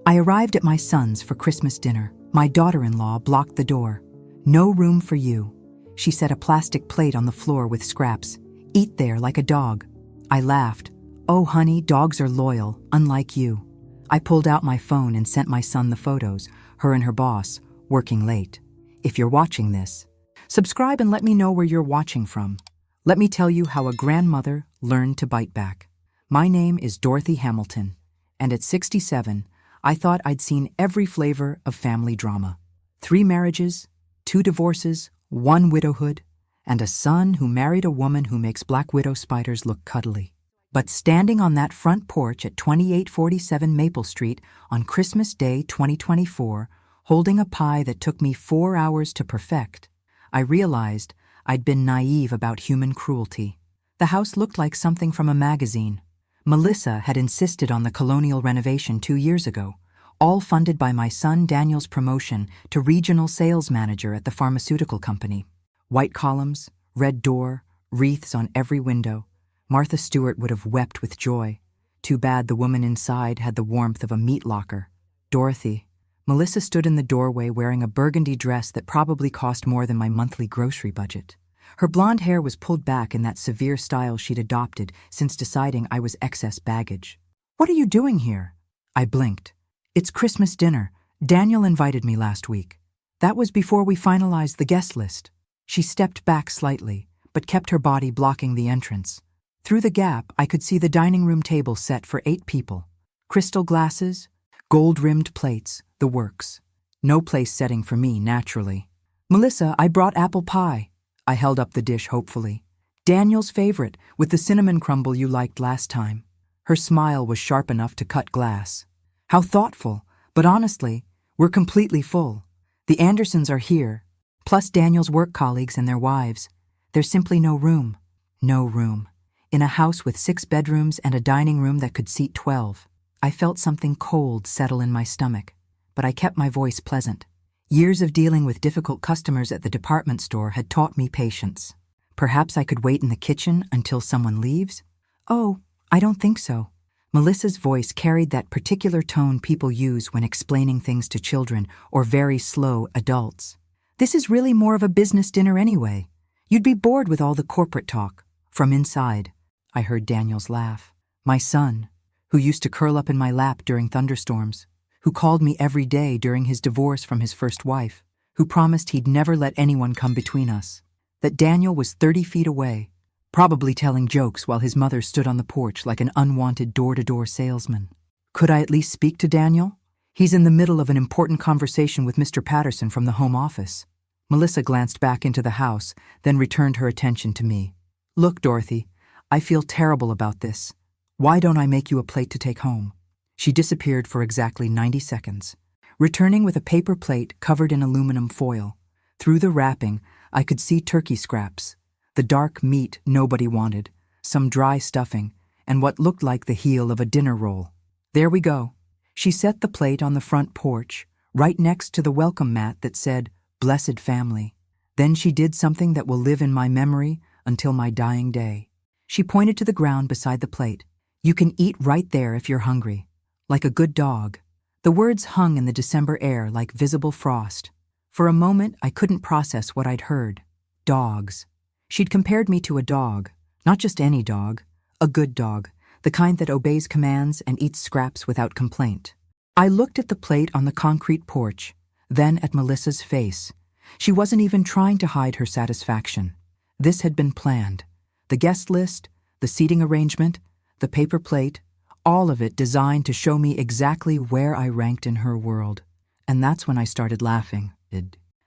I arrived at my son's for Christmas dinner. My daughter-in-law blocked the door. "No room for you." She set a plastic plate on the floor with scraps. "Eat there like a dog." I laughed. "Oh, honey, dogs are loyal, unlike you." I pulled out my phone and sent my son the photos, her and her boss, working late. If you're watching this, subscribe and let me know where you're watching from. Let me tell you how a grandmother learned to bite back. My name is Dorothy Hamilton, and at 67, I thought I'd seen every flavor of family drama. 3 marriages, 2 divorces, 1 widowhood, and a son who married a woman who makes black widow spiders look cuddly. But standing on that front porch at 2847 Maple Street on Christmas Day 2024, holding a pie that took me 4 hours to perfect, I realized I'd been naive about human cruelty. The house looked like something from a magazine. Melissa had insisted on the colonial renovation 2 years ago, all funded by my son Daniel's promotion to regional sales manager at the pharmaceutical company. White columns, red door, wreaths on every window. Martha Stewart would have wept with joy. Too bad the woman inside had the warmth of a meat locker. Dorothy. Melissa stood in the doorway wearing a burgundy dress that probably cost more than my monthly grocery budget. Her blonde hair was pulled back in that severe style she'd adopted since deciding I was excess baggage. "What are you doing here?" I blinked. "It's Christmas dinner. Daniel invited me last week." That was before we finalized the guest list. She stepped back slightly, but kept her body blocking the entrance. Through the gap, I could see the dining room table set for 8 people. Crystal glasses, gold-rimmed plates, the works. No place setting for me, naturally. "Melissa, I brought apple pie." I held up the dish hopefully. "Daniel's favorite, with the cinnamon crumble you liked last time." Her smile was sharp enough to cut glass. "How thoughtful, but honestly, we're completely full. The Andersons are here, plus Daniel's work colleagues and their wives. There's simply no room." No room. In a house with 6 bedrooms and a dining room that could seat 12. I felt something cold settle in my stomach, but I kept my voice pleasant. Years of dealing with difficult customers at the department store had taught me patience. Perhaps I could wait in the kitchen until someone leaves? "Oh, I don't think so." Melissa's voice carried that particular tone people use when explaining things to children or very slow adults. "This is really more of a business dinner anyway. You'd be bored with all the corporate talk." From inside, I heard Daniel's laugh. My son, who used to curl up in my lap during thunderstorms, who called me every day during his divorce from his first wife, who promised he'd never let anyone come between us. That Daniel was 30 feet away, probably telling jokes while his mother stood on the porch like an unwanted door-to-door salesman. Could I at least speak to Daniel? He's in the middle of an important conversation with Mr. Patterson from the home office. Melissa glanced back into the house, then returned her attention to me. "Look, Dorothy, I feel terrible about this. Why don't I make you a plate to take home?" She disappeared for exactly 90 seconds, returning with a paper plate covered in aluminum foil. Through the wrapping, I could see turkey scraps, the dark meat nobody wanted, some dry stuffing, and what looked like the heel of a dinner roll. "There we go." She set the plate on the front porch, right next to the welcome mat that said, "Blessed Family." Then she did something that will live in my memory until my dying day. She pointed to the ground beside the plate. "You can eat right there if you're hungry. Like a good dog." The words hung in the December air like visible frost. For a moment, I couldn't process what I'd heard. Dogs. She'd compared me to a dog. Not just any dog. A good dog. The kind that obeys commands and eats scraps without complaint. I looked at the plate on the concrete porch, then at Melissa's face. She wasn't even trying to hide her satisfaction. This had been planned. The guest list, the seating arrangement, the paper plate, all of it designed to show me exactly where I ranked in her world. And that's when I started laughing.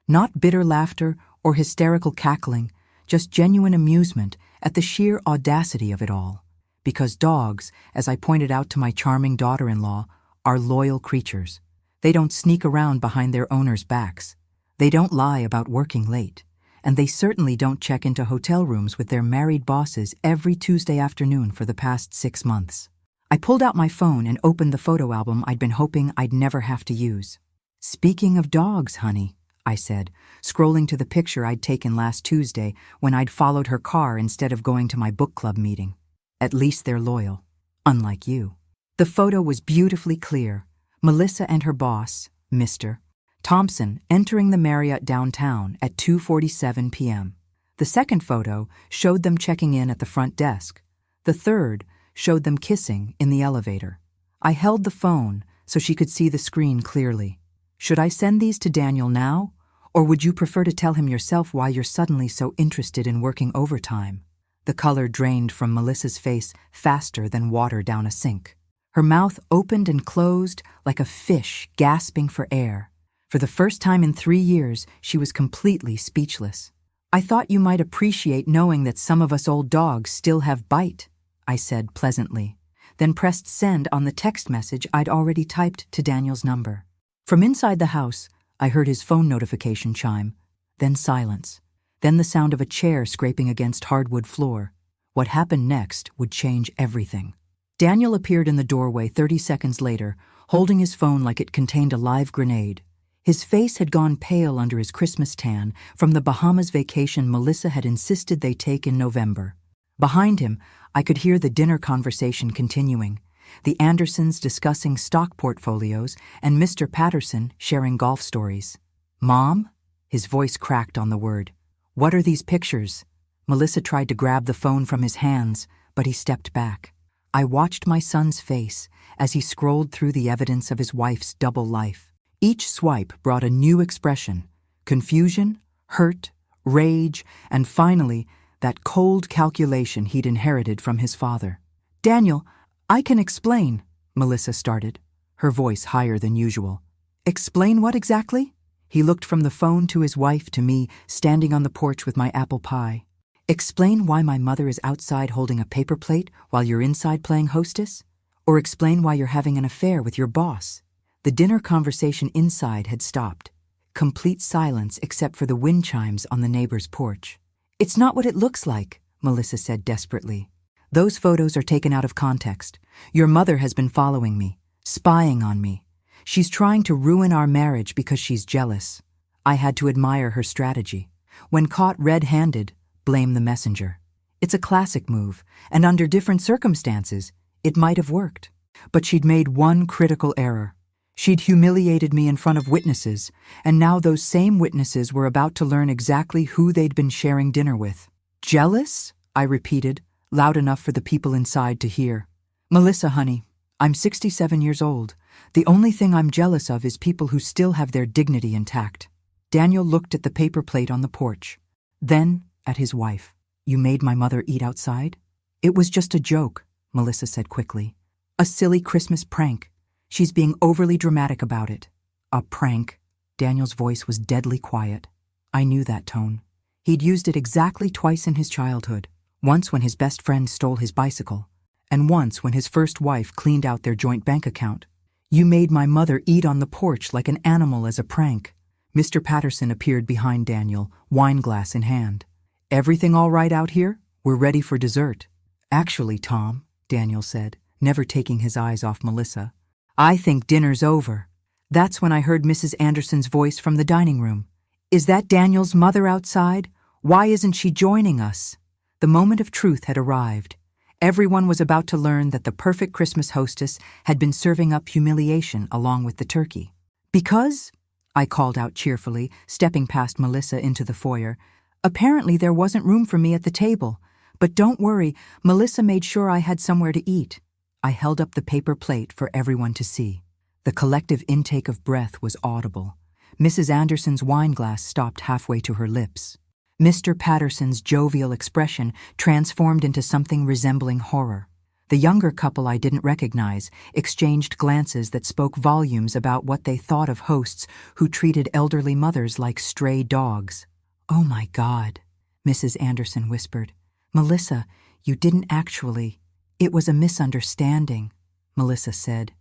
Not bitter laughter or hysterical cackling, just genuine amusement at the sheer audacity of it all. Because dogs, as I pointed out to my charming daughter-in-law, are loyal creatures. They don't sneak around behind their owners' backs. They don't lie about working late. And they certainly don't check into hotel rooms with their married bosses every Tuesday afternoon for the past 6 months. I pulled out my phone and opened the photo album I'd been hoping I'd never have to use. "Speaking of dogs, honey," I said, scrolling to the picture I'd taken last Tuesday when I'd followed her car instead of going to my book club meeting. "At least they're loyal. Unlike you." The photo was beautifully clear. Melissa and her boss, Mr. Thompson, entering the Marriott downtown at 2:47 p.m. The second photo showed them checking in at the front desk. The third showed them kissing in the elevator. I held the phone so she could see the screen clearly. Should I send these to Daniel now, or would you prefer to tell him yourself why you're suddenly so interested in working overtime? The color drained from Melissa's face faster than water down a sink. Her mouth opened and closed like a fish gasping for air. For the first time in 3 years, she was completely speechless. I thought you might appreciate knowing that some of us old dogs still have bite, I said pleasantly, then pressed send on the text message I'd already typed to Daniel's number. From inside the house, I heard his phone notification chime, then silence, then the sound of a chair scraping against hardwood floor. What happened next would change everything. Daniel appeared in the doorway 30 seconds later, holding his phone like it contained a live grenade. His face had gone pale under his Christmas tan from the Bahamas vacation Melissa had insisted they take in November. Behind him, I could hear the dinner conversation continuing, the Andersons discussing stock portfolios and Mr. Patterson sharing golf stories. "Mom?" His voice cracked on the word. "What are these pictures?" Melissa tried to grab the phone from his hands, but he stepped back. I watched my son's face as he scrolled through the evidence of his wife's double life. Each swipe brought a new expression: confusion, hurt, rage, and finally, that cold calculation he'd inherited from his father. "Daniel, I can explain," Melissa started, her voice higher than usual. "Explain what exactly?" He looked from the phone to his wife to me, standing on the porch with my apple pie. "Explain why my mother is outside holding a paper plate while you're inside playing hostess? Or explain why you're having an affair with your boss?" The dinner conversation inside had stopped. Complete silence except for the wind chimes on the neighbor's porch. "It's not what it looks like," Melissa said desperately. "Those photos are taken out of context. Your mother has been following me, spying on me. She's trying to ruin our marriage because she's jealous. I had to admire her strategy. When caught red-handed, blame the messenger. It's a classic move, and under different circumstances, it might have worked. But she'd made one critical error. She'd humiliated me in front of witnesses, and now those same witnesses were about to learn exactly who they'd been sharing dinner with. "Jealous?" I repeated, loud enough for the people inside to hear. "Melissa, honey, I'm 67 years old. The only thing I'm jealous of is people who still have their dignity intact." Daniel looked at the paper plate on the porch, then at his wife. "You made my mother eat outside?" "It was just a joke," Melissa said quickly. "A silly Christmas prank. She's being overly dramatic about it." "A prank?" Daniel's voice was deadly quiet. I knew that tone. He'd used it exactly twice in his childhood. Once when his best friend stole his bicycle, and once when his first wife cleaned out their joint bank account. "You made my mother eat on the porch like an animal as a prank." Mr. Patterson appeared behind Daniel, wineglass in hand. "Everything all right out here? We're ready for dessert." "Actually, Tom," Daniel said, never taking his eyes off Melissa, "I think dinner's over." That's when I heard Mrs. Anderson's voice from the dining room. "Is that Daniel's mother outside? Why isn't she joining us?" The moment of truth had arrived. Everyone was about to learn that the perfect Christmas hostess had been serving up humiliation along with the turkey. "Because," I called out cheerfully, stepping past Melissa into the foyer, "apparently there wasn't room for me at the table. But don't worry, Melissa made sure I had somewhere to eat." I held up the paper plate for everyone to see. The collective intake of breath was audible. Mrs. Anderson's wineglass stopped halfway to her lips. Mr. Patterson's jovial expression transformed into something resembling horror. The younger couple I didn't recognize exchanged glances that spoke volumes about what they thought of hosts who treated elderly mothers like stray dogs. "Oh my God," Mrs. Anderson whispered. "Melissa, you didn't actually. It was a misunderstanding," Melissa said.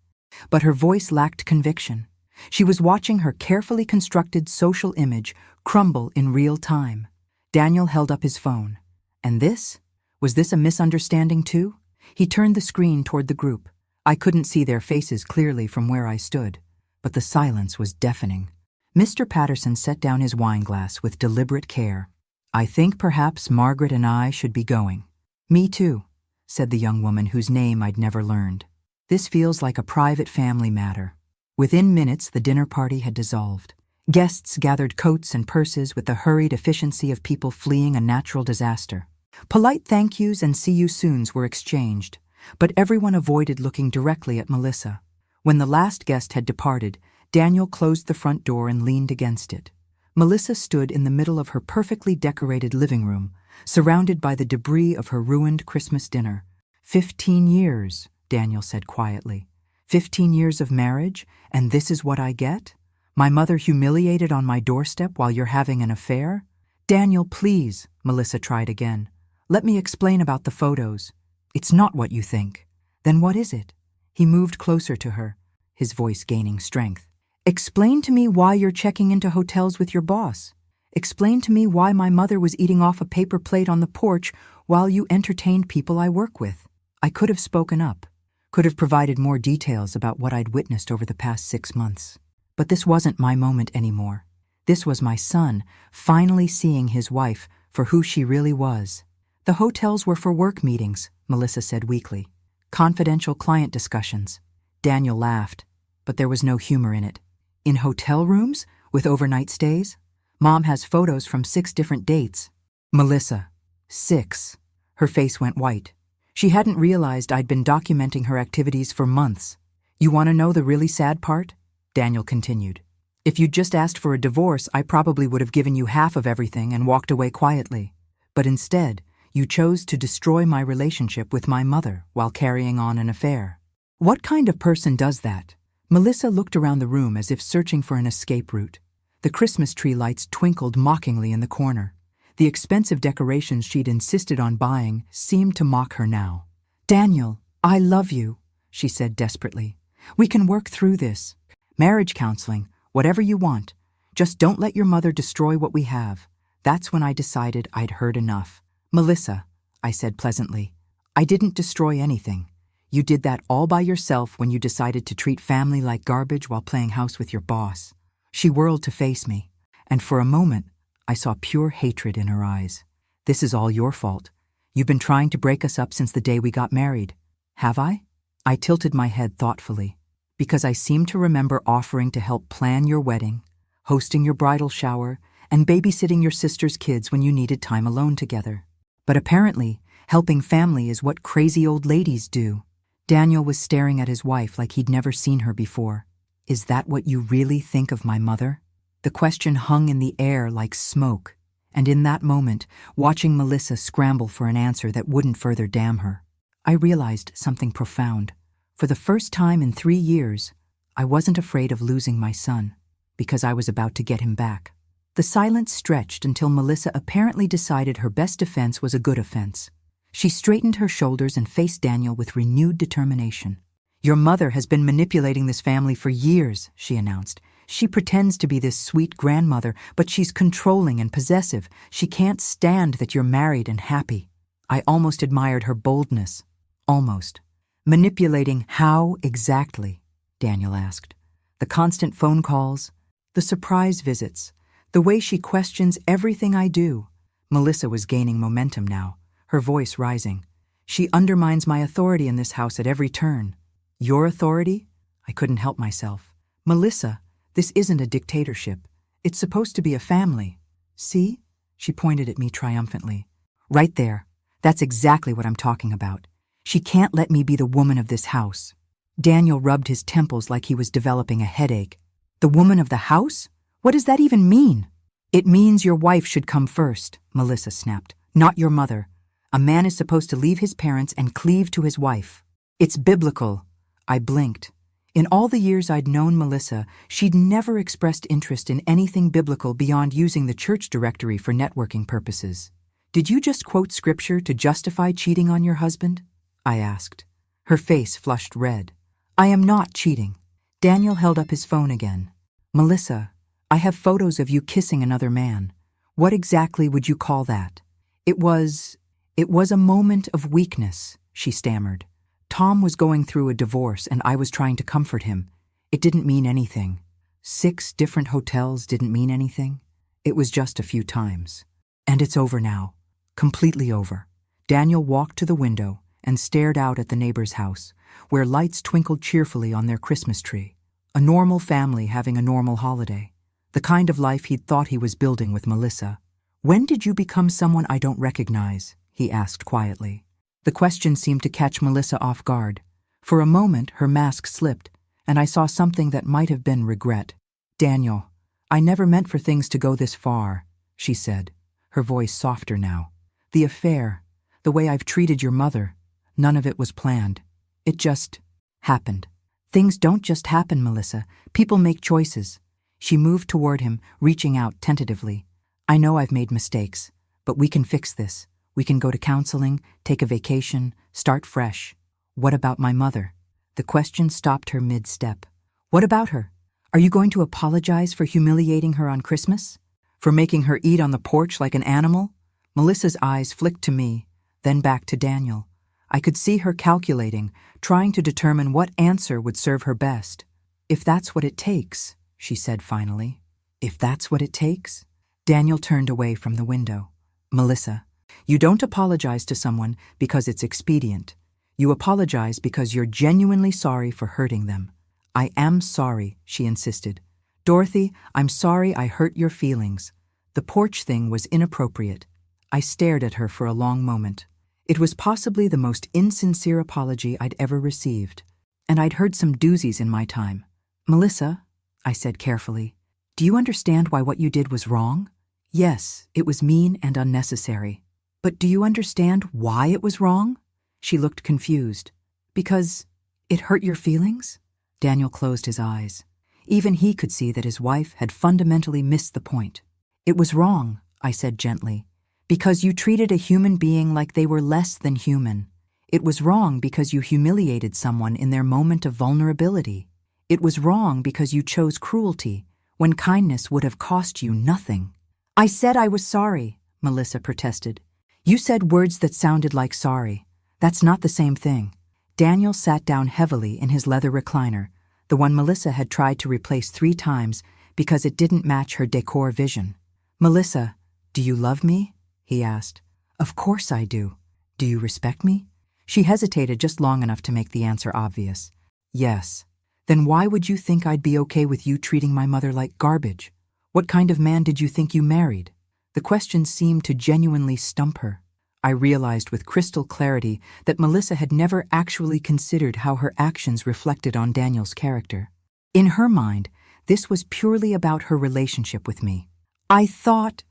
But her voice lacked conviction. She was watching her carefully constructed social image crumble in real time. Daniel held up his phone. "And this? Was this a misunderstanding too?" He turned the screen toward the group. I couldn't see their faces clearly from where I stood, but the silence was deafening. Mr. Patterson set down his wineglass with deliberate care. "I think perhaps Margaret and I should be going." "Me too," said the young woman whose name I'd never learned. "This feels like a private family matter." Within minutes, the dinner party had dissolved. Guests gathered coats and purses with the hurried efficiency of people fleeing a natural disaster. Polite thank yous and see you soons were exchanged, but everyone avoided looking directly at Melissa. When the last guest had departed, Daniel closed the front door and leaned against it. Melissa stood in the middle of her perfectly decorated living room, surrounded by the debris of her ruined Christmas dinner. 15 years, Daniel said quietly. 15 years of marriage, and this is what I get? My mother humiliated on my doorstep while you're having an affair? Daniel, please, Melissa tried again. Let me explain about the photos. It's not what you think. Then what is it? He moved closer to her, his voice gaining strength. Explain to me why you're checking into hotels with your boss. Explain to me why my mother was eating off a paper plate on the porch while you entertained people I work with. I could have spoken up, could have provided more details about what I'd witnessed over the past 6 months. But this wasn't my moment anymore. This was my son, finally seeing his wife for who she really was. The hotels were for work meetings, Melissa said weakly. Confidential client discussions. Daniel laughed, but there was no humor in it. In hotel rooms? With overnight stays? Mom has photos from 6 different dates. Melissa. 6. Her face went white. She hadn't realized I'd been documenting her activities for months. You want to know the really sad part? Daniel continued. If you'd just asked for a divorce, I probably would have given you half of everything and walked away quietly. But instead, you chose to destroy my relationship with my mother while carrying on an affair. What kind of person does that? Melissa looked around the room as if searching for an escape route. The Christmas tree lights twinkled mockingly in the corner. The expensive decorations she'd insisted on buying seemed to mock her now. Daniel, I love you, she said desperately. We can work through this. Marriage counseling, whatever you want. Just don't let your mother destroy what we have. That's when I decided I'd heard enough. Melissa, I said pleasantly, I didn't destroy anything. You did that all by yourself when you decided to treat family like garbage while playing house with your boss. She whirled to face me, and for a moment, I saw pure hatred in her eyes. This is all your fault. You've been trying to break us up since the day we got married. Have I? I tilted my head thoughtfully, because I seemed to remember offering to help plan your wedding, hosting your bridal shower, and babysitting your sister's kids when you needed time alone together. But apparently, helping family is what crazy old ladies do. Daniel was staring at his wife like he'd never seen her before. Is that what you really think of my mother? The question hung in the air like smoke, and in that moment, watching Melissa scramble for an answer that wouldn't further damn her, I realized something profound. For the first time in 3 years, I wasn't afraid of losing my son, because I was about to get him back. The silence stretched until Melissa apparently decided her best defense was a good offense. She straightened her shoulders and faced Daniel with renewed determination. Your mother has been manipulating this family for years, she announced. She pretends to be this sweet grandmother, but she's controlling and possessive. She can't stand that you're married and happy. I almost admired her boldness. Almost. Manipulating how exactly? Daniel asked. The constant phone calls, the surprise visits, the way she questions everything I do. Melissa was gaining momentum now, her voice rising. She undermines my authority in this house at every turn. Your authority? I couldn't help myself. Melissa, this isn't a dictatorship. It's supposed to be a family. See? She pointed at me triumphantly. Right there. That's exactly what I'm talking about. She can't let me be the woman of this house. Daniel rubbed his temples like he was developing a headache. The woman of the house? What does that even mean? It means your wife should come first, Melissa snapped. Not your mother. A man is supposed to leave his parents and cleave to his wife. It's biblical. I blinked. In all the years I'd known Melissa, she'd never expressed interest in anything biblical beyond using the church directory for networking purposes. Did you just quote scripture to justify cheating on your husband? I asked. Her face flushed red. I am not cheating. Daniel held up his phone again. Melissa, I have photos of you kissing another man. What exactly would you call that? It was a moment of weakness, she stammered. Tom was going through a divorce and I was trying to comfort him. It didn't mean anything. 6 different hotels didn't mean anything. It was just a few times. And it's over now. Completely over. Daniel walked to the window and stared out at the neighbor's house, where lights twinkled cheerfully on their Christmas tree. A normal family having a normal holiday. The kind of life he'd thought he was building with Melissa. "When did you become someone I don't recognize?" he asked quietly. The question seemed to catch Melissa off guard. For a moment, her mask slipped, and I saw something that might have been regret. "Daniel, I never meant for things to go this far," she said, her voice softer now. "The affair, the way I've treated your mother, none of it was planned. It just happened." "Things don't just happen, Melissa. People make choices." She moved toward him, reaching out tentatively. "I know I've made mistakes, but we can fix this. We can go to counseling, take a vacation, start fresh." "What about my mother?" The question stopped her mid-step. "What about her? Are you going to apologize for humiliating her on Christmas? For making her eat on the porch like an animal?" Melissa's eyes flicked to me, then back to Daniel. I could see her calculating, trying to determine what answer would serve her best. "If that's what it takes," she said finally. "If that's what it takes?" Daniel turned away from the window. "Melissa, you don't apologize to someone because it's expedient. You apologize because you're genuinely sorry for hurting them." "I am sorry," she insisted. "Dorothy, I'm sorry I hurt your feelings. The porch thing was inappropriate." I stared at her for a long moment. It was possibly the most insincere apology I'd ever received, and I'd heard some doozies in my time. "Melissa," I said carefully, "do you understand why what you did was wrong? Yes, it was mean and unnecessary. But do you understand why it was wrong?" She looked confused. "Because it hurt your feelings?" Daniel closed his eyes. Even he could see that his wife had fundamentally missed the point. "It was wrong," I said gently, "because you treated a human being like they were less than human. It was wrong because you humiliated someone in their moment of vulnerability. It was wrong because you chose cruelty when kindness would have cost you nothing." "I said I was sorry," Melissa protested. "You said words that sounded like sorry. That's not the same thing." Daniel sat down heavily in his leather recliner, the one Melissa had tried to replace 3 times because it didn't match her decor vision. "Melissa, do you love me?" he asked. "Of course I do. Do you respect me?" She hesitated just long enough to make the answer obvious. "Yes." "Then why would you think I'd be okay with you treating my mother like garbage? What kind of man did you think you married?" The question seemed to genuinely stump her. I realized with crystal clarity that Melissa had never actually considered how her actions reflected on Daniel's character. In her mind, this was purely about her relationship with me. I thought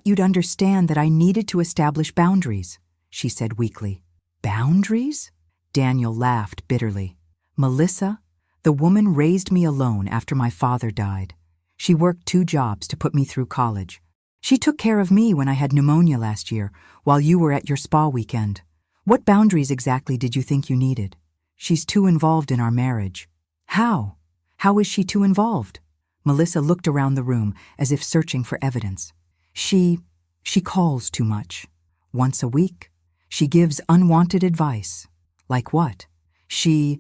you'd understand that I needed to establish boundaries," she said weakly. "Boundaries?" Daniel laughed bitterly. "Melissa, the woman raised me alone after my father died. She worked 2 jobs to put me through college. She took care of me when I had pneumonia last year, while you were at your spa weekend. What boundaries exactly did you think you needed? She's too involved in our marriage." "How? How is she too involved?" Melissa looked around the room as if searching for evidence. She calls too much. Once a week. She gives unwanted advice." "Like what?" She...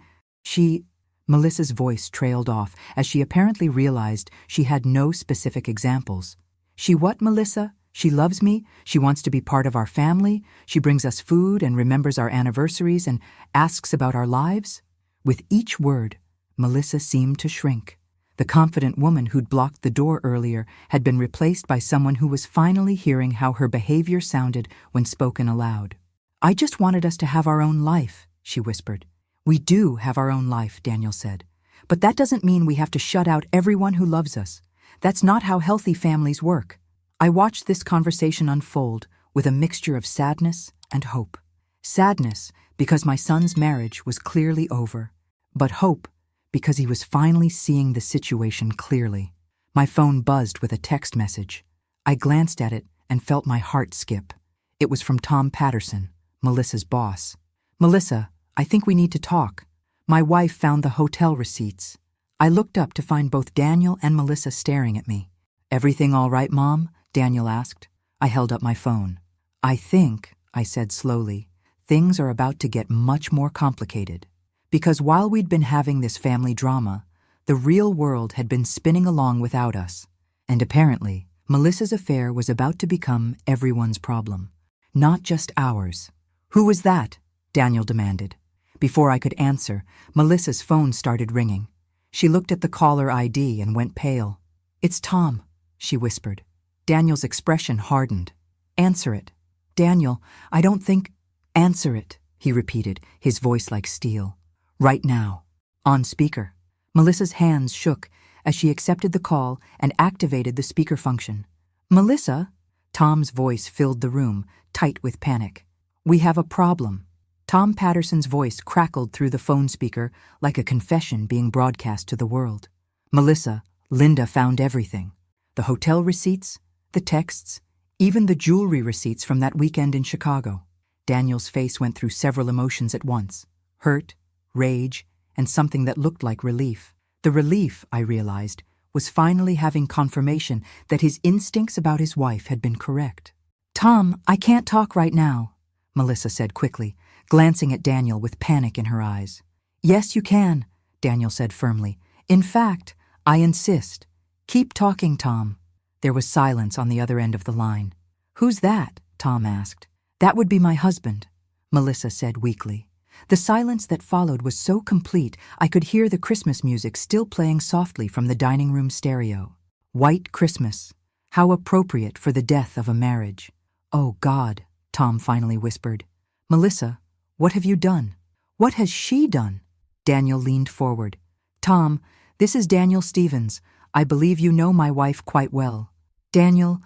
Melissa's voice trailed off as she apparently realized she had no specific examples. "She what, Melissa? She loves me, she wants to be part of our family, she brings us food and remembers our anniversaries and asks about our lives?" With each word, Melissa seemed to shrink. The confident woman who'd blocked the door earlier had been replaced by someone who was finally hearing how her behavior sounded when spoken aloud. "I just wanted us to have our own life," she whispered. "We do have our own life," Daniel said. "But that doesn't mean we have to shut out everyone who loves us. That's not how healthy families work." I watched this conversation unfold with a mixture of sadness and hope. Sadness because my son's marriage was clearly over, but hope because he was finally seeing the situation clearly. My phone buzzed with a text message. I glanced at it and felt my heart skip. It was from Tom Patterson, Melissa's boss. "Melissa, I think we need to talk. My wife found the hotel receipts." I looked up to find both Daniel and Melissa staring at me. "Everything all right, Mom?" Daniel asked. I held up my phone. "I think," I said slowly, "things are about to get much more complicated." Because while we'd been having this family drama, the real world had been spinning along without us. And apparently, Melissa's affair was about to become everyone's problem, not just ours. "Who was that?" Daniel demanded. Before I could answer, Melissa's phone started ringing. She looked at the caller ID and went pale. "It's Tom," she whispered. Daniel's expression hardened. "Answer it." "Daniel, I don't think—" "Answer it," he repeated, his voice like steel. "Right now." On speaker. Melissa's hands shook as she accepted the call and activated the speaker function. "Melissa?" Tom's voice filled the room, tight with panic. "We have a problem." Tom Patterson's voice crackled through the phone speaker like a confession being broadcast to the world. "Melissa, Linda found everything. The hotel receipts, the texts, even the jewelry receipts from that weekend in Chicago." Daniel's face went through several emotions at once: hurt, rage, and something that looked like relief. The relief, I realized, was finally having confirmation that his instincts about his wife had been correct. "Tom, I can't talk right now," Melissa said quickly, glancing at Daniel with panic in her eyes. "Yes, you can," Daniel said firmly. "In fact, I insist. Keep talking, Tom." There was silence on the other end of the line. "Who's that?" Tom asked. "That would be my husband," Melissa said weakly. The silence that followed was so complete I could hear the Christmas music still playing softly from the dining room stereo. White Christmas. How appropriate for the death of a marriage. "Oh, God," Tom finally whispered. "Melissa, what have you done? What has she done?" Daniel leaned forward. "Tom, this is Daniel Stevens. I believe you know my wife quite well." "Daniel,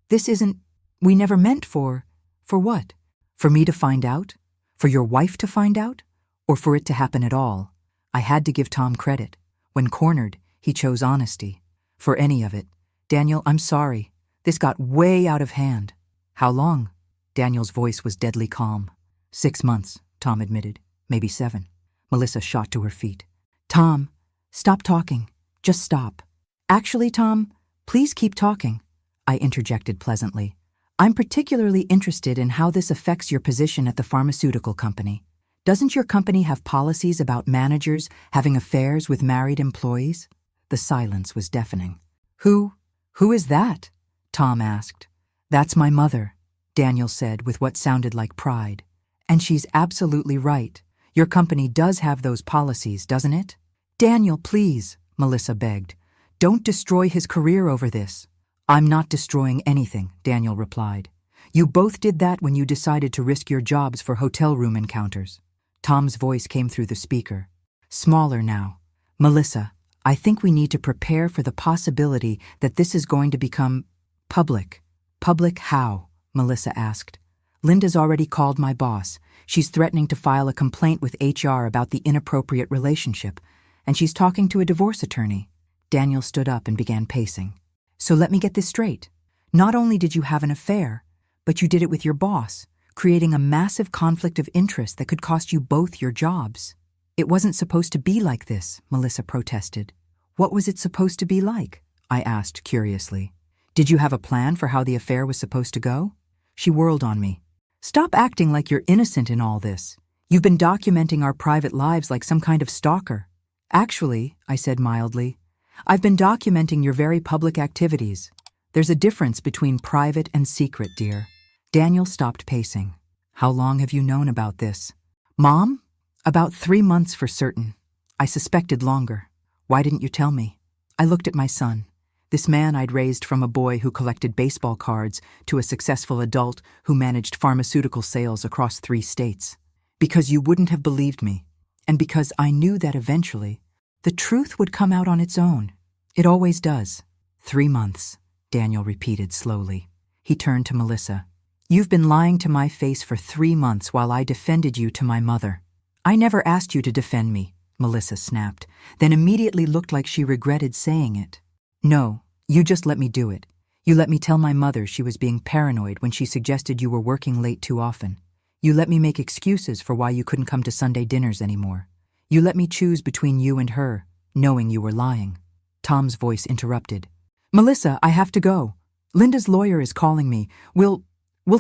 this isn't— we never meant for what? For me to find out? For your wife to find out? Or for it to happen at all?" I had to give Tom credit. When cornered, he chose honesty. "For any of it. Daniel, I'm sorry. This got way out of hand." "How long?" Daniel's voice was deadly calm. 6 months, Tom admitted. Maybe 7. Melissa shot to her feet. "Tom, stop talking. Just stop." "Actually, Tom, please keep talking," I interjected pleasantly. "I'm particularly interested in how this affects your position at the pharmaceutical company. Doesn't your company have policies about managers having affairs with married employees?" The silence was deafening. Who is that?" Tom asked. "That's my mother," Daniel said with what sounded like pride. "And she's absolutely right. Your company does have those policies, doesn't it?" "Daniel, please," Melissa begged. "Don't destroy his career over this." "I'm not destroying anything," Daniel replied. "You both did that when you decided to risk your jobs for hotel room encounters." Tom's voice came through the speaker. Smaller now. "Melissa, I think we need to prepare for the possibility that this is going to become public." "Public how?" Melissa asked. "Linda's already called my boss. She's threatening to file a complaint with HR about the inappropriate relationship, and she's talking to a divorce attorney." Daniel stood up and began pacing. "So let me get this straight. Not only did you have an affair, but you did it with your boss, creating a massive conflict of interest that could cost you both your jobs." "It wasn't supposed to be like this," Melissa protested. "What was it supposed to be like?" I asked curiously. "Did you have a plan for how the affair was supposed to go?" She whirled on me. "Stop acting like you're innocent in all this. You've been documenting our private lives like some kind of stalker." "Actually," I said mildly, "I've been documenting your very public activities. There's a difference between private and secret, dear." Daniel stopped pacing. "How long have you known about this?" "Mom? About 3 months for certain. I suspected longer. Why didn't you tell me?" I looked at my son, this man I'd raised from a boy who collected baseball cards to a successful adult who managed pharmaceutical sales across 3 states. "Because you wouldn't have believed me, and because I knew that eventually the truth would come out on its own. It always does." 3 months, Daniel repeated slowly. He turned to Melissa. "You've been lying to my face for 3 months while I defended you to my mother." "I never asked you to defend me," Melissa snapped, then immediately looked like she regretted saying it. "No, you just let me do it. You let me tell my mother she was being paranoid when she suggested you were working late too often. You let me make excuses for why you couldn't come to Sunday dinners anymore. You let me choose between you and her, knowing you were lying." Tom's voice interrupted. "Melissa, I have to go. Linda's lawyer is calling me. We'll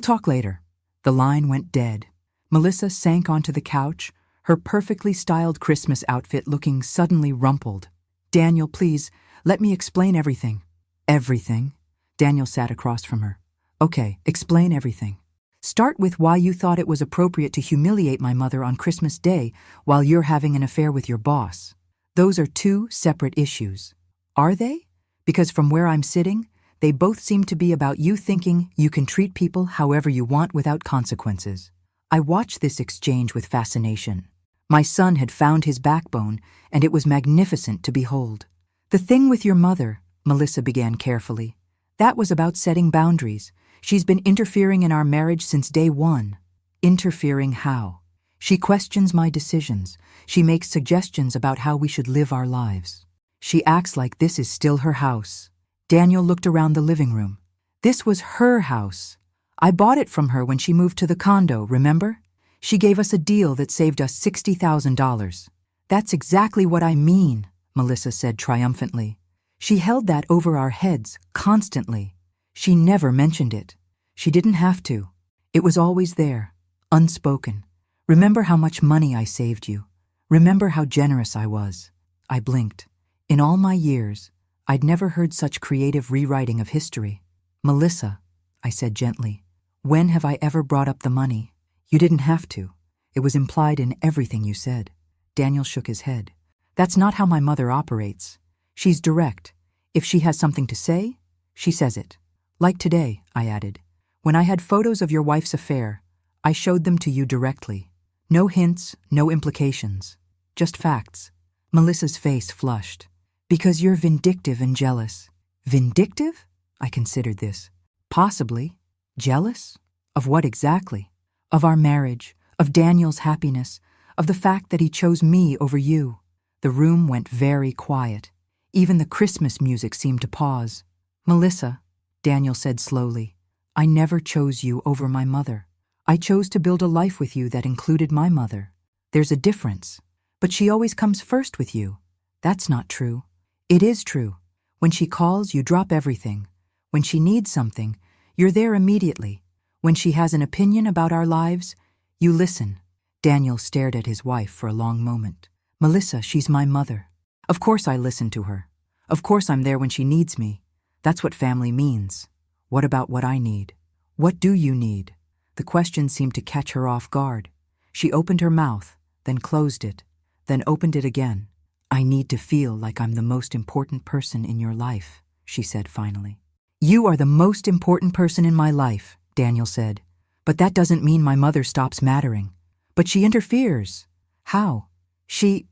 talk later." The line went dead. Melissa sank onto the couch, her perfectly styled Christmas outfit looking suddenly rumpled. "Daniel, please, let me explain everything." "Everything?" Daniel sat across from her. "Okay, explain everything. Start with why you thought it was appropriate to humiliate my mother on Christmas Day while you're having an affair with your boss." Those are two separate issues. Are they? Because from where I'm sitting, they both seem to be about you thinking you can treat people however you want without consequences. I watched this exchange with fascination. My son had found his backbone, and it was magnificent to behold. The thing with your mother, Melissa began carefully, that was about setting boundaries. She's been interfering in our marriage since day one. Interfering how? She questions my decisions. She makes suggestions about how we should live our lives. She acts like this is still her house. Daniel looked around the living room. This was her house. I bought it from her when she moved to the condo, remember? She gave us a deal that saved us $60,000. That's exactly what I mean, Melissa said triumphantly. She held that over our heads constantly. She never mentioned it. She didn't have to. It was always there, unspoken. Remember how much money I saved you. Remember how generous I was. I blinked. In all my years, I'd never heard such creative rewriting of history. Melissa, I said gently, when have I ever brought up the money? You didn't have to. It was implied in everything you said. Daniel shook his head. That's not how my mother operates. She's direct. If she has something to say, she says it. Like today, I added. When I had photos of your wife's affair, I showed them to you directly. No hints, no implications. Just facts. Melissa's face flushed. Because you're vindictive and jealous. Vindictive? I considered this. Possibly. Jealous? Of what exactly? Of our marriage, of Daniel's happiness, of the fact that he chose me over you. The room went very quiet. Even the Christmas music seemed to pause. Melissa, Daniel said slowly, I never chose you over my mother. I chose to build a life with you that included my mother. There's a difference. But she always comes first with you. That's not true. It is true. When she calls, you drop everything. When she needs something, you're there immediately. When she has an opinion about our lives, you listen. Daniel stared at his wife for a long moment. Melissa, she's my mother. Of course I listen to her. Of course I'm there when she needs me. That's what family means. What about what I need? What do you need? The question seemed to catch her off guard. She opened her mouth, then closed it, then opened it again. I need to feel like I'm the most important person in your life, she said finally. You are the most important person in my life, Daniel said. But that doesn't mean my mother stops mattering. But she interferes. How? She...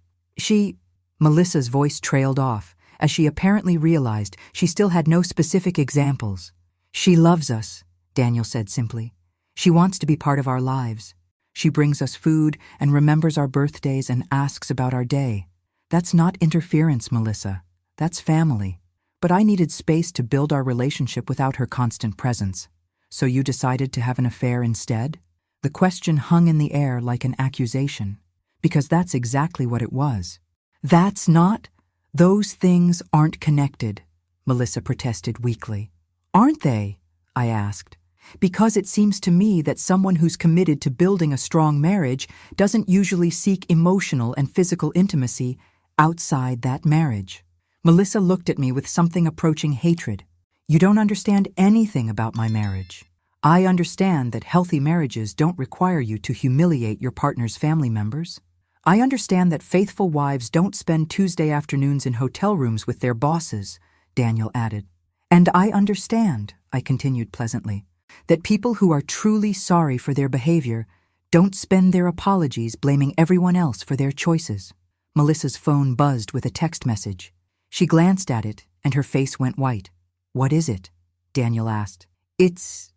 Melissa's voice trailed off, as she apparently realized she still had no specific examples. She loves us, Daniel said simply. She wants to be part of our lives. She brings us food and remembers our birthdays and asks about our day. That's not interference, Melissa. That's family. But I needed space to build our relationship without her constant presence. So you decided to have an affair instead? The question hung in the air like an accusation, because that's exactly what it was. That's not. Those things aren't connected, Melissa protested weakly. Aren't they? I asked. Because it seems to me that someone who's committed to building a strong marriage doesn't usually seek emotional and physical intimacy outside that marriage. Melissa looked at me with something approaching hatred. You don't understand anything about my marriage. I understand that healthy marriages don't require you to humiliate your partner's family members. I understand that faithful wives don't spend Tuesday afternoons in hotel rooms with their bosses, Daniel added. And I understand, I continued pleasantly, that people who are truly sorry for their behavior don't spend their apologies blaming everyone else for their choices. Melissa's phone buzzed with a text message. She glanced at it, and her face went white. What is it? Daniel asked. It's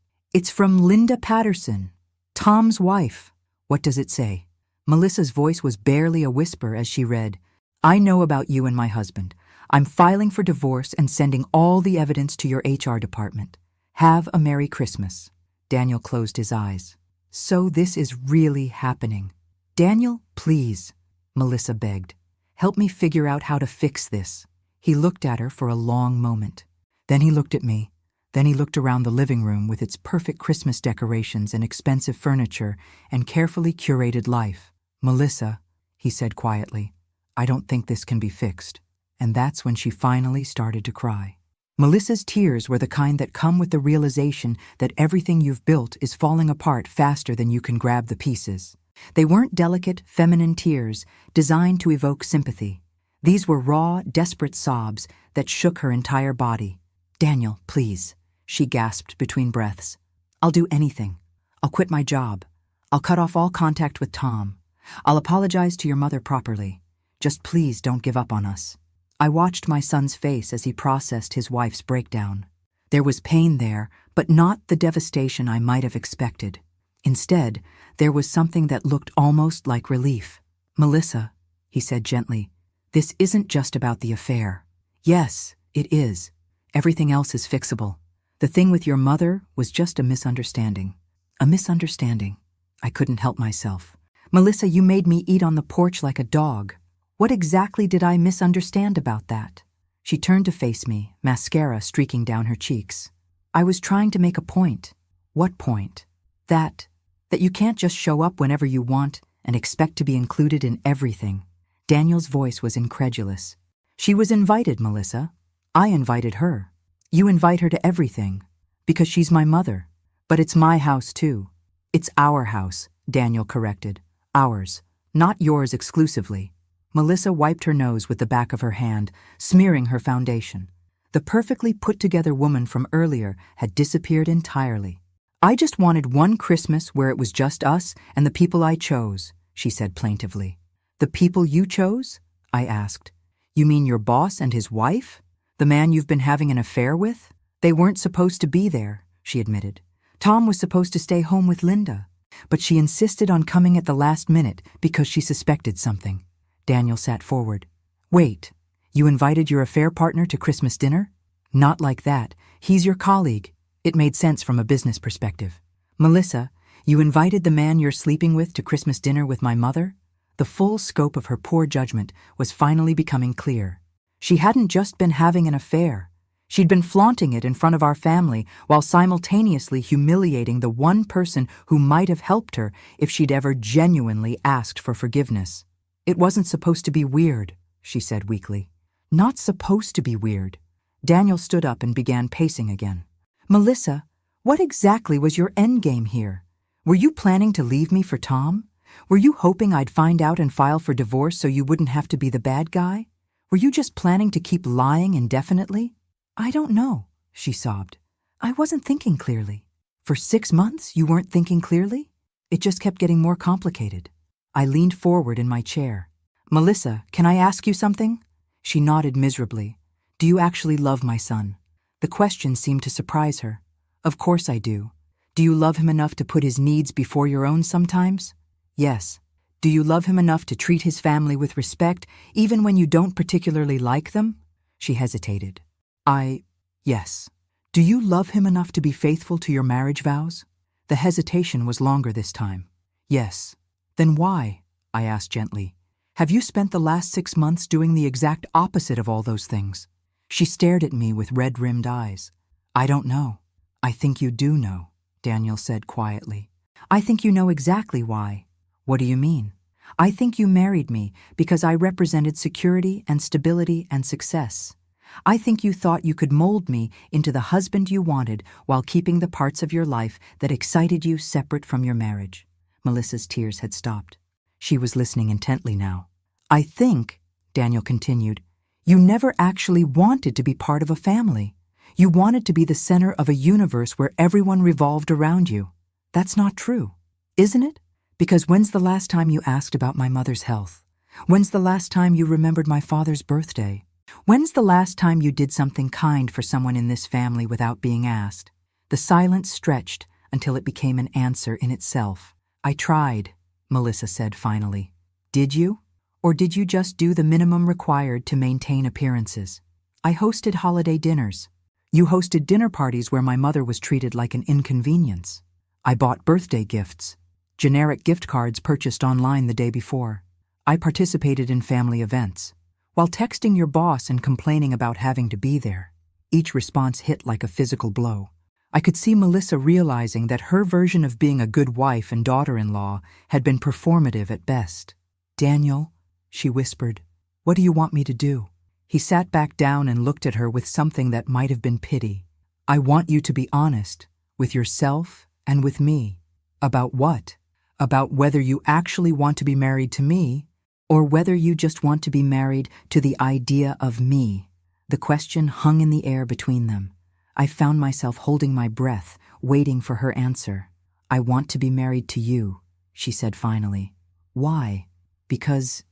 from Linda Patterson, Tom's wife. What does it say? Melissa's voice was barely a whisper as she read, I know about you and my husband. I'm filing for divorce and sending all the evidence to your HR department. Have a Merry Christmas. Daniel closed his eyes. So this is really happening. Daniel, please, Melissa begged. Help me figure out how to fix this. He looked at her for a long moment. Then he looked at me. Then he looked around the living room with its perfect Christmas decorations and expensive furniture and carefully curated life. Melissa, he said quietly, I don't think this can be fixed. And that's when she finally started to cry. Melissa's tears were the kind that come with the realization that everything you've built is falling apart faster than you can grab the pieces. They weren't delicate, feminine tears designed to evoke sympathy. These were raw, desperate sobs that shook her entire body. "Daniel, please," she gasped between breaths. "I'll do anything. I'll quit my job. I'll cut off all contact with Tom. I'll apologize to your mother properly. Just please don't give up on us." I watched my son's face as he processed his wife's breakdown. There was pain there, but not the devastation I might have expected. Instead, there was something that looked almost like relief. "Melissa," he said gently, "this isn't just about the affair." "Yes, it is. Everything else is fixable. The thing with your mother was just a misunderstanding." "A misunderstanding?" I couldn't help myself. "Melissa, you made me eat on the porch like a dog. What exactly did I misunderstand about that?" She turned to face me, mascara streaking down her cheeks. "I was trying to make a point." "What point?" That you can't just show up whenever you want and expect to be included in everything." Daniel's voice was incredulous. "She was invited, Melissa. I invited her. You invite her to everything, because she's my mother. But it's my house too." "It's our house," Daniel corrected. "Ours, not yours exclusively." Melissa wiped her nose with the back of her hand, smearing her foundation. The perfectly put-together woman from earlier had disappeared entirely. "I just wanted one Christmas where it was just us and the people I chose," she said plaintively. "The people you chose?" I asked. "You mean your boss and his wife? The man you've been having an affair with?" "They weren't supposed to be there," she admitted. "Tom was supposed to stay home with Linda, but she insisted on coming at the last minute because she suspected something." Daniel sat forward. "Wait, you invited your affair partner to Christmas dinner?" "Not like that. He's your colleague." It made sense from a business perspective. "Melissa, you invited the man you're sleeping with to Christmas dinner with my mother?" The full scope of her poor judgment was finally becoming clear. She hadn't just been having an affair. She'd been flaunting it in front of our family while simultaneously humiliating the one person who might have helped her if she'd ever genuinely asked for forgiveness. "It wasn't supposed to be weird," she said weakly. "Not supposed to be weird." Daniel stood up and began pacing again. "Melissa, what exactly was your endgame here? Were you planning to leave me for Tom? Were you hoping I'd find out and file for divorce so you wouldn't have to be the bad guy? Were you just planning to keep lying indefinitely?" "I don't know," she sobbed. "I wasn't thinking clearly." "For 6 months you weren't thinking clearly?" "It just kept getting more complicated." I leaned forward in my chair. "Melissa, can I ask you something?" She nodded miserably. "Do you actually love my son?" The question seemed to surprise her. "Of course I do." "Do you love him enough to put his needs before your own sometimes?" "Yes." "Do you love him enough to treat his family with respect, even when you don't particularly like them?" She hesitated. Yes." "Do you love him enough to be faithful to your marriage vows?" The hesitation was longer this time. "Yes." "Then why?" I asked gently. "Have you spent the last 6 months doing the exact opposite of all those things?" She stared at me with red-rimmed eyes. "I don't know." "I think you do know," Daniel said quietly. "I think you know exactly why." "What do you mean?" "I think you married me because I represented security and stability and success. I think you thought you could mold me into the husband you wanted while keeping the parts of your life that excited you separate from your marriage." Melissa's tears had stopped. She was listening intently now. "I think," Daniel continued, "you never actually wanted to be part of a family. You wanted to be the center of a universe where everyone revolved around you. That's not true, isn't it? Because when's the last time you asked about my mother's health? When's the last time you remembered my father's birthday? When's the last time you did something kind for someone in this family without being asked?" The silence stretched until it became an answer in itself. "I tried," Melissa said finally. "Did you? Or did you just do the minimum required to maintain appearances?" "I hosted holiday dinners. You hosted dinner parties where my mother was treated like an inconvenience. I bought birthday gifts, generic gift cards purchased online the day before. I participated in family events, while texting your boss and complaining about having to be there." Each response hit like a physical blow. I could see Melissa realizing that her version of being a good wife and daughter-in-law had been performative at best. "Daniel," she whispered, "what do you want me to do?" He sat back down and looked at her with something that might have been pity. "I want you to be honest, with yourself and with me." "About what?" "About whether you actually want to be married to me or whether you just want to be married to the idea of me. The question hung in the air between them. I found myself holding my breath, waiting for her answer. I want to be married to you, she said finally. Why? Because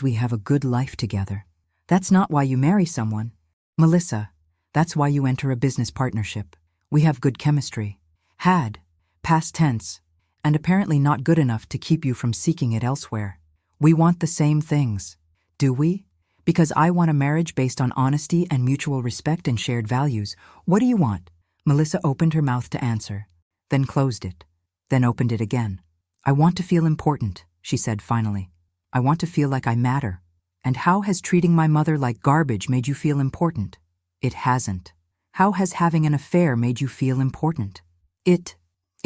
we have a good life together. That's not why you marry someone. Melissa, that's why you enter a business partnership. We have good chemistry. Had, past tense, and apparently not good enough to keep you from seeking it elsewhere. We want the same things. Do we? Because I want a marriage based on honesty and mutual respect and shared values. What do you want? Melissa opened her mouth to answer, then closed it, then opened it again. I want to feel important, she said finally. I want to feel like I matter. And how has treating my mother like garbage made you feel important? It hasn't. How has having an affair made you feel important? It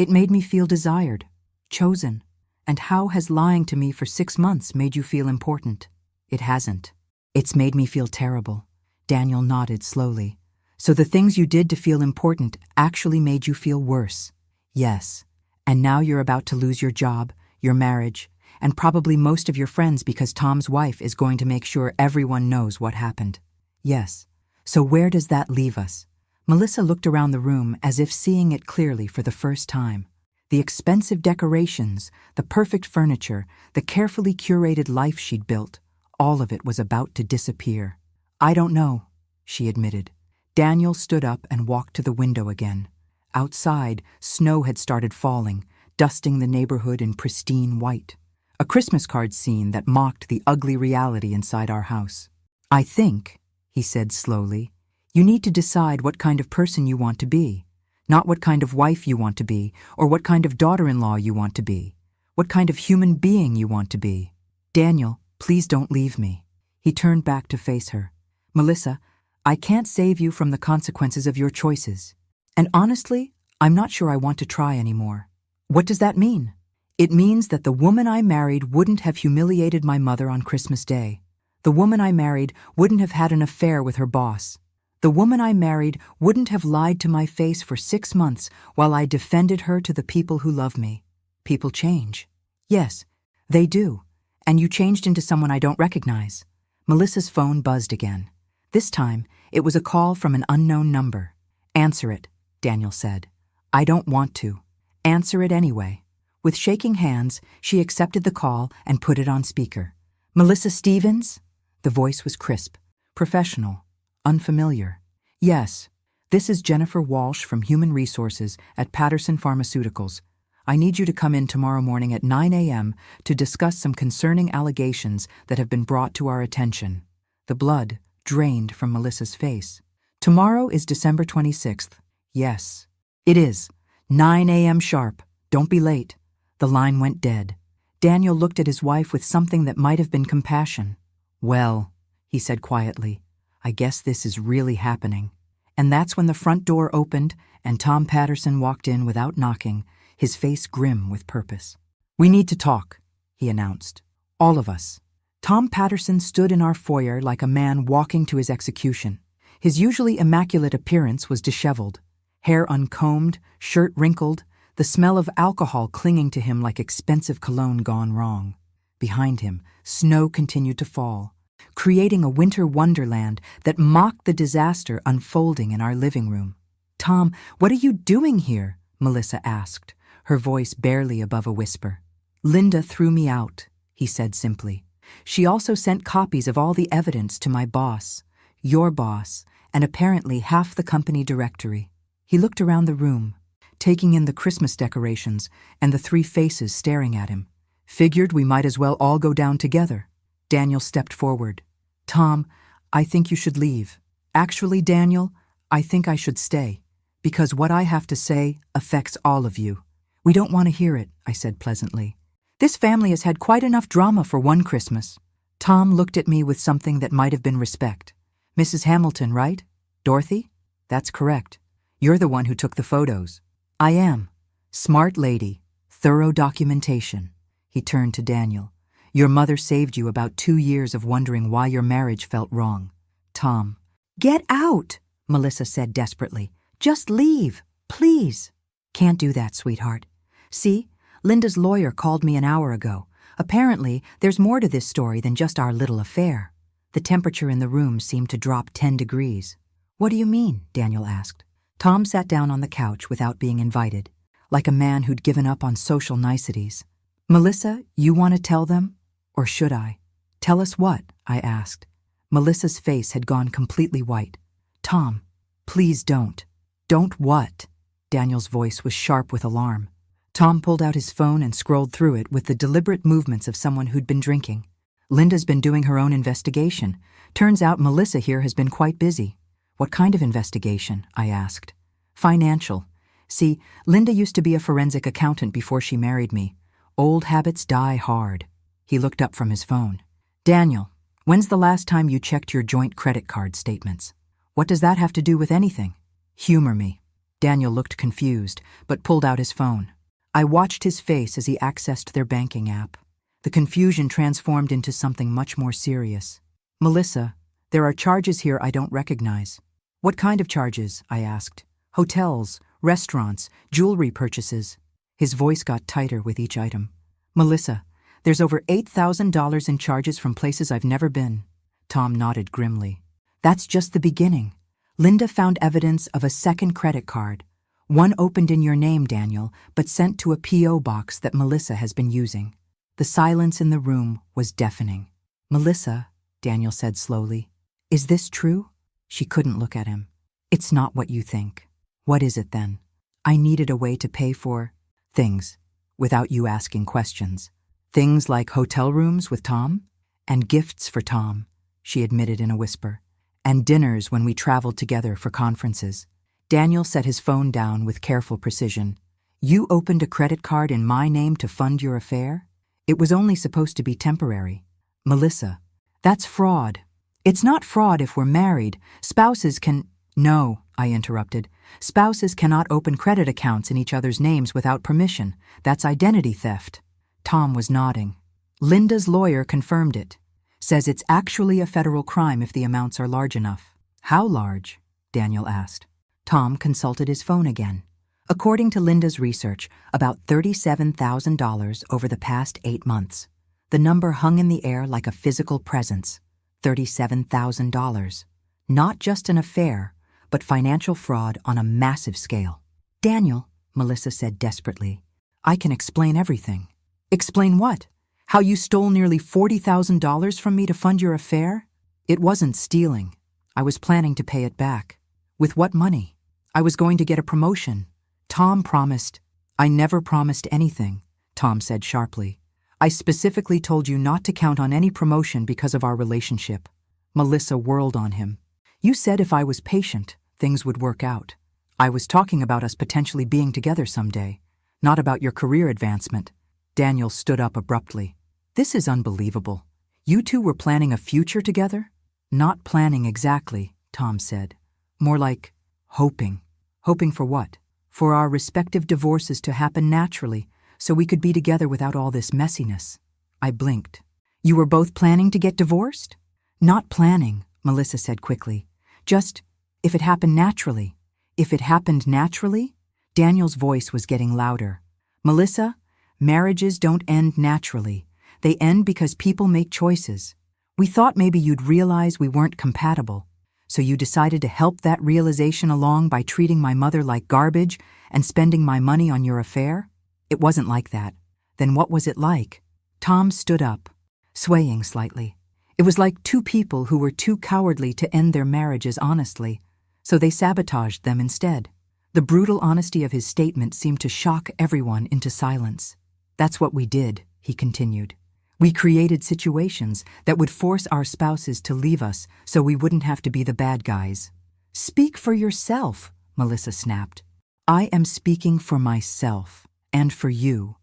made me feel desired, chosen. And how has lying to me for 6 months made you feel important? It hasn't. It's made me feel terrible. Daniel nodded slowly. So the things you did to feel important actually made you feel worse. Yes. And now you're about to lose your job, your marriage, and probably most of your friends because Tom's wife is going to make sure everyone knows what happened. Yes. So where does that leave us? Melissa looked around the room as if seeing it clearly for the first time. The expensive decorations, the perfect furniture, the carefully curated life she'd built, all of it was about to disappear. I don't know, she admitted. Daniel stood up and walked to the window again. Outside, snow had started falling, dusting the neighborhood in pristine white. A Christmas card scene that mocked the ugly reality inside our house. I think, he said slowly, you need to decide what kind of person you want to be. Not what kind of wife you want to be, or what kind of daughter-in-law you want to be. What kind of human being you want to be. Daniel, please don't leave me. He turned back to face her. Melissa, I can't save you from the consequences of your choices. And honestly, I'm not sure I want to try anymore. What does that mean? It means that the woman I married wouldn't have humiliated my mother on Christmas Day. The woman I married wouldn't have had an affair with her boss. The woman I married wouldn't have lied to my face for 6 months while I defended her to the people who love me. People change. Yes, they do. And you changed into someone I don't recognize. Melissa's phone buzzed again. This time, it was a call from an unknown number. Answer it, Daniel said. I don't want to. Answer it anyway. With shaking hands, she accepted the call and put it on speaker. Melissa Stevens? The voice was crisp, professional, unfamiliar. Yes, this is Jennifer Walsh from Human Resources at Patterson Pharmaceuticals. I need you to come in tomorrow morning at 9 a.m. to discuss some concerning allegations that have been brought to our attention. The blood drained from Melissa's face. Tomorrow is December 26th. Yes, it is. 9 a.m. sharp. Don't be late. The line went dead. Daniel looked at his wife with something that might have been compassion. Well, he said quietly, I guess this is really happening. And that's when the front door opened and Tom Patterson walked in without knocking, his face grim with purpose. We need to talk, he announced. All of us. Tom Patterson stood in our foyer like a man walking to his execution. His usually immaculate appearance was disheveled, hair uncombed, shirt wrinkled, the smell of alcohol clinging to him like expensive cologne gone wrong. Behind him, snow continued to fall, creating a winter wonderland that mocked the disaster unfolding in our living room. Tom, what are you doing here? Melissa asked, her voice barely above a whisper. Linda threw me out, he said simply. She also sent copies of all the evidence to my boss, your boss, and apparently half the company directory. He looked around the room, taking in the Christmas decorations and the 3 faces staring at him. Figured we might as well all go down together. Daniel stepped forward. Tom, I think you should leave. Actually, Daniel, I think I should stay, because what I have to say affects all of you. We don't want to hear it, I said pleasantly. This family has had quite enough drama for one Christmas. Tom looked at me with something that might have been respect. Mrs. Hamilton, right? Dorothy? That's correct. You're the one who took the photos. I am. Smart lady. Thorough documentation. He turned to Daniel. Your mother saved you about 2 years of wondering why your marriage felt wrong. Tom. Get out, Melissa said desperately. Just leave, please. Can't do that, sweetheart. See, Linda's lawyer called me an hour ago. Apparently, there's more to this story than just our little affair. The temperature in the room seemed to drop 10 degrees. What do you mean? Daniel asked. Tom sat down on the couch without being invited, like a man who'd given up on social niceties. Melissa, you want to tell them? Or should I? Tell us what? I asked. Melissa's face had gone completely white. Tom, please don't. Don't what? Daniel's voice was sharp with alarm. Tom pulled out his phone and scrolled through it with the deliberate movements of someone who'd been drinking. Linda's been doing her own investigation. Turns out Melissa here has been quite busy. What kind of investigation? I asked. Financial. See, Linda used to be a forensic accountant before she married me. Old habits die hard. He looked up from his phone. Daniel, when's the last time you checked your joint credit card statements? What does that have to do with anything? Humor me. Daniel looked confused, but pulled out his phone. I watched his face as he accessed their banking app. The confusion transformed into something much more serious. Melissa, there are charges here I don't recognize. What kind of charges? I asked. Hotels, restaurants, jewelry purchases. His voice got tighter with each item. Melissa, there's over $8,000 in charges from places I've never been. Tom nodded grimly. That's just the beginning. Linda found evidence of a second credit card. One opened in your name, Daniel, but sent to a P.O. box that Melissa has been using. The silence in the room was deafening. Melissa, Daniel said slowly, is this true? She couldn't look at him. It's not what you think. What is it then? I needed a way to pay for things without you asking questions. Things like hotel rooms with Tom? And gifts for Tom, she admitted in a whisper. And dinners when we traveled together for conferences. Daniel set his phone down with careful precision. You opened a credit card in my name to fund your affair? It was only supposed to be temporary. Melissa, that's fraud. It's not fraud if we're married. Spouses can— No, I interrupted. Spouses cannot open credit accounts in each other's names without permission. That's identity theft. Tom was nodding. Linda's lawyer confirmed it. Says it's actually a federal crime if the amounts are large enough. How large? Daniel asked. Tom consulted his phone again. According to Linda's research, about $37,000 over the past 8 months. The number hung in the air like a physical presence. $37,000. Not just an affair, but financial fraud on a massive scale. Daniel, Melissa said desperately, I can explain everything. Explain what? How you stole nearly $40,000 from me to fund your affair? It wasn't stealing. I was planning to pay it back. With what money? I was going to get a promotion. Tom promised. I never promised anything, Tom said sharply. I specifically told you not to count on any promotion because of our relationship. Melissa whirled on him. You said if I was patient, things would work out. I was talking about us potentially being together someday, not about your career advancement. Daniel stood up abruptly. This is unbelievable. You two were planning a future together? Not planning exactly, Tom said. More like hoping. Hoping for what? For our respective divorces to happen naturally, so we could be together without all this messiness. I blinked. You were both planning to get divorced? Not planning, Melissa said quickly. Just, if it happened naturally. If it happened naturally? Daniel's voice was getting louder. Melissa, marriages don't end naturally. They end because people make choices. We thought maybe you'd realize we weren't compatible. So you decided to help that realization along by treating my mother like garbage and spending my money on your affair? It wasn't like that. Then what was it like? Tom stood up, swaying slightly. It was like two people who were too cowardly to end their marriages honestly, so they sabotaged them instead. The brutal honesty of his statement seemed to shock everyone into silence. That's what we did, he continued. We created situations that would force our spouses to leave us so we wouldn't have to be the bad guys. Speak for yourself, Melissa snapped. I am speaking for myself and for you,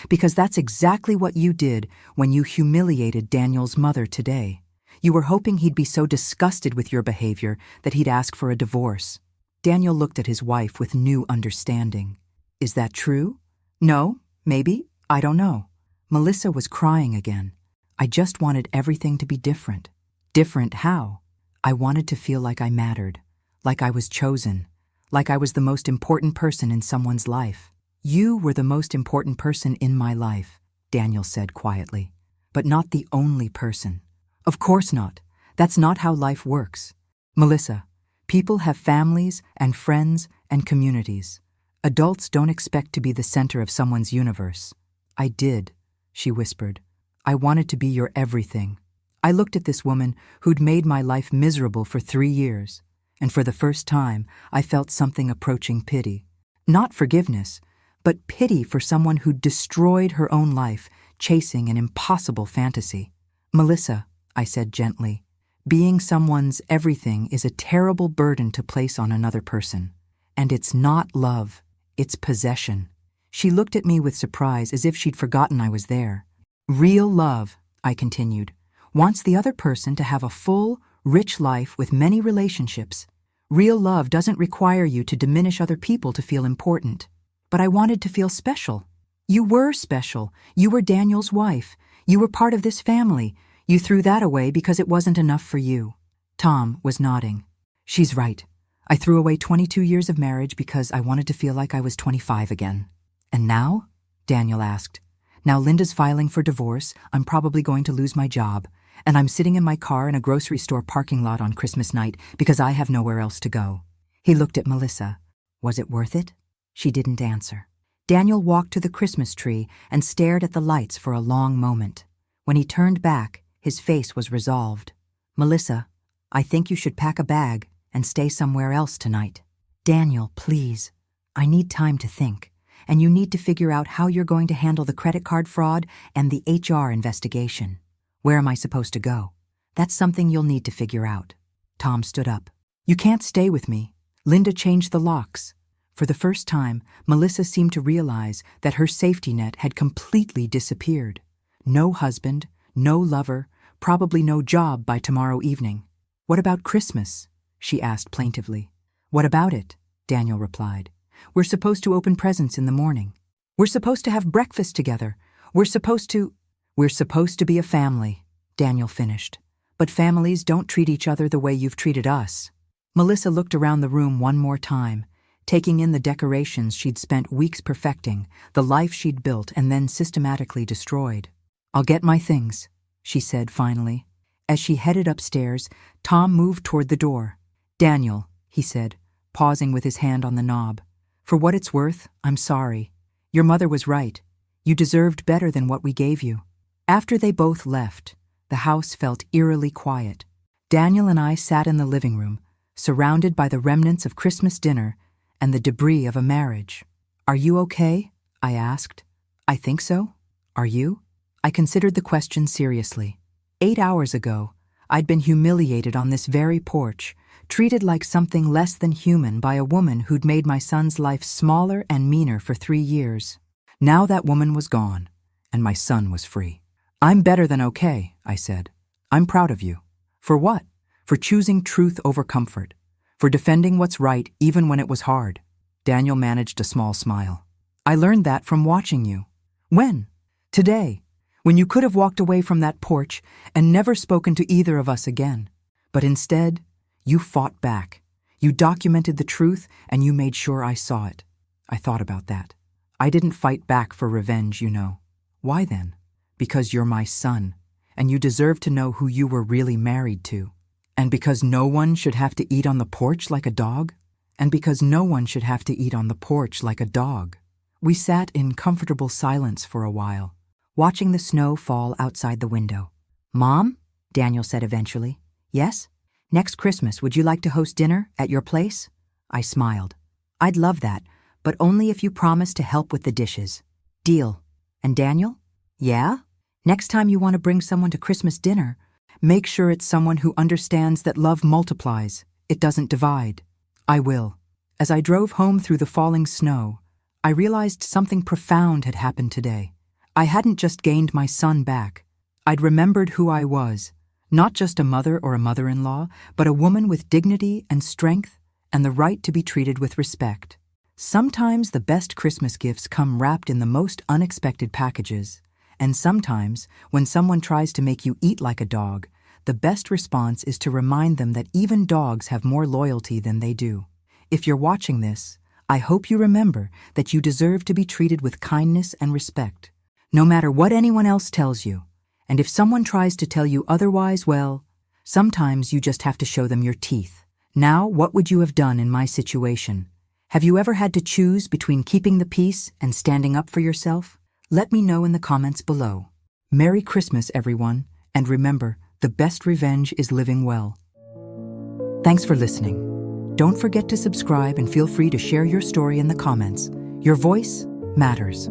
because that's exactly what you did when you humiliated Daniel's mother today. You were hoping he'd be so disgusted with your behavior that he'd ask for a divorce. Daniel looked at his wife with new understanding. Is that true? No, maybe, I don't know. Melissa was crying again. I just wanted everything to be different. Different how? I wanted to feel like I mattered, like I was chosen, like I was the most important person in someone's life. You were the most important person in my life. Daniel said quietly. But not the only person. Of course not. That's not how life works. Melissa, people have families and friends and communities. Adults don't expect to be the center of someone's universe. I did, she whispered. I wanted to be your everything. I looked at this woman who'd made my life miserable for 3 years, and for the first time, I felt something approaching pity. Not forgiveness, but pity for someone who'd destroyed her own life, chasing an impossible fantasy. Melissa, I said gently, being someone's everything is a terrible burden to place on another person. And it's not love, it's possession. She looked at me with surprise as if she'd forgotten I was there. Real love, I continued, wants the other person to have a full, rich life with many relationships. Real love doesn't require you to diminish other people to feel important. But I wanted to feel special. You were special. You were Daniel's wife. You were part of this family. You threw that away because it wasn't enough for you. Tom was nodding. She's right. I threw away 22 years of marriage because I wanted to feel like I was 25 again. And now? Daniel asked. Now Linda's filing for divorce, I'm probably going to lose my job, and I'm sitting in my car in a grocery store parking lot on Christmas night because I have nowhere else to go. He looked at Melissa. Was it worth it? She didn't answer. Daniel walked to the Christmas tree and stared at the lights for a long moment. When he turned back, his face was resolved. Melissa, I think you should pack a bag and stay somewhere else tonight. Daniel, please. I need time to think. And you need to figure out how you're going to handle the credit card fraud and the HR investigation. Where am I supposed to go? That's something you'll need to figure out. Tom stood up. You can't stay with me. Linda changed the locks. For the first time, Melissa seemed to realize that her safety net had completely disappeared. No husband, no lover, probably no job by tomorrow evening. What about Christmas? She asked plaintively. What about it? Daniel replied. We're supposed to open presents in the morning. We're supposed to have breakfast together. We're supposed to be a family, Daniel finished. But families don't treat each other the way you've treated us. Melissa looked around the room one more time, taking in the decorations she'd spent weeks perfecting, the life she'd built and then systematically destroyed. I'll get my things, she said finally. As she headed upstairs, Tom moved toward the door. Daniel, he said, pausing with his hand on the knob. For what it's worth, I'm sorry. Your mother was right. You deserved better than what we gave you. After they both left, the house felt eerily quiet. Daniel and I sat in the living room, surrounded by the remnants of Christmas dinner and the debris of a marriage. Are you okay? I asked. I think so. Are you? I considered the question seriously. 8 hours ago, I'd been humiliated on this very porch, treated like something less than human by a woman who'd made my son's life smaller and meaner for 3 years. Now that woman was gone, and my son was free. I'm better than okay, I said. I'm proud of you. For what? For choosing truth over comfort. For defending what's right even when it was hard. Daniel managed a small smile. I learned that from watching you. When? Today. When you could have walked away from that porch and never spoken to either of us again. But instead, you fought back. You documented the truth and you made sure I saw it. I thought about that. I didn't fight back for revenge, you know. Why then? Because you're my son, and you deserve to know who you were really married to. And because no one should have to eat on the porch like a dog? And because no one should have to eat on the porch like a dog. We sat in comfortable silence for a while, watching the snow fall outside the window. Mom? Daniel said eventually. Yes? Next Christmas, would you like to host dinner at your place? I smiled. I'd love that, but only if you promise to help with the dishes. Deal. And Daniel? Yeah? Next time you want to bring someone to Christmas dinner, make sure it's someone who understands that love multiplies, it doesn't divide. I will. As I drove home through the falling snow, I realized something profound had happened today. I hadn't just gained my son back. I'd remembered who I was. Not just a mother or a mother-in-law, but a woman with dignity and strength and the right to be treated with respect. Sometimes the best Christmas gifts come wrapped in the most unexpected packages. And sometimes, when someone tries to make you eat like a dog, the best response is to remind them that even dogs have more loyalty than they do. If you're watching this, I hope you remember that you deserve to be treated with kindness and respect, no matter what anyone else tells you. And if someone tries to tell you otherwise, well, sometimes you just have to show them your teeth. Now, what would you have done in my situation? Have you ever had to choose between keeping the peace and standing up for yourself? Let me know in the comments below. Merry Christmas, everyone, and remember, the best revenge is living well. Thanks for listening. Don't forget to subscribe and feel free to share your story in the comments. Your voice matters.